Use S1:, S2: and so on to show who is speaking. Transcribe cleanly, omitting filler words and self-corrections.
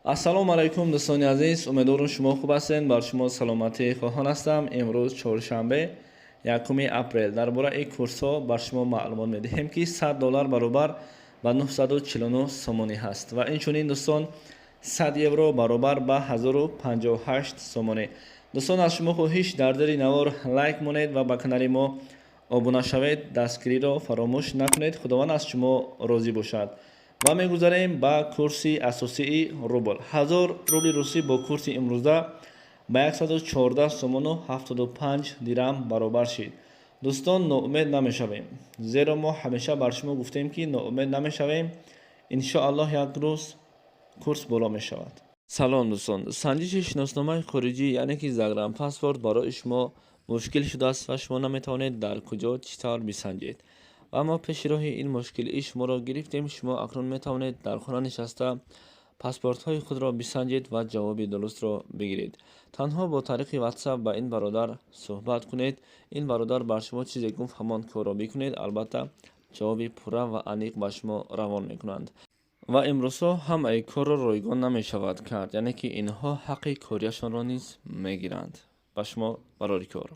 S1: ассалому алайкум дӯстони азиз, умедворам шумо хуб ҳастед. Бар шумо саломатӣ хоҳон ҳастам. имрӯз чоршанбе 1 апрел дар бораи курсҳо бар шумо маълумот медиҳем ки $100 баробар ба 949 сомонӣ ҳаст ва инчунин дӯстон 100 евро баробар ба 1058 сомонӣ. дӯстон аз шумо хоҳиш дар зери навор лайк монед ва ба канали мо обуна шавед. дастгириро фаромӯш накунед. худованд аз шумо розӣ бошад. ва мегузарем ба курси асосии рубл. 1000 рубли русӣ бо курси имрӯза ба 114 сомону 75 дирам баробар шид. дӯстон, ноумед намешавем, зеро мо ҳамеша бар шумо гуфтем ки ноумед намешавем. иншоаллоҳ як рӯз курс боло мешавад. салом дӯстон, санҷиши шиносномаи хориҷӣ яъне ки загранпаспорт барои шумо мушкил шудааст ва шумо наметавонед дар куҷо чӣ тавр бисанҷед. ва мо пеши роҳи ин мушкилии шуморо гирифтем. шумо акнун метавонед дар хона нишаста паспортҳои худро бисанҷед ва ҷавоби дурустро бигиред. танҳо бо тариқи ватсап ба ин бародар суҳбат кунед. ин бародар бар шумо чизе гуфт ҳамон корро бикунед. албатта ҷавоби пурра ва аниқ ба шумо равон мекунанд. ва имрӯзҳо ҳамаи корро ройгон намешавад кард, яъне ки инҳо ҳаққи корияшонро низ мегиранд. ба шумо барори кор.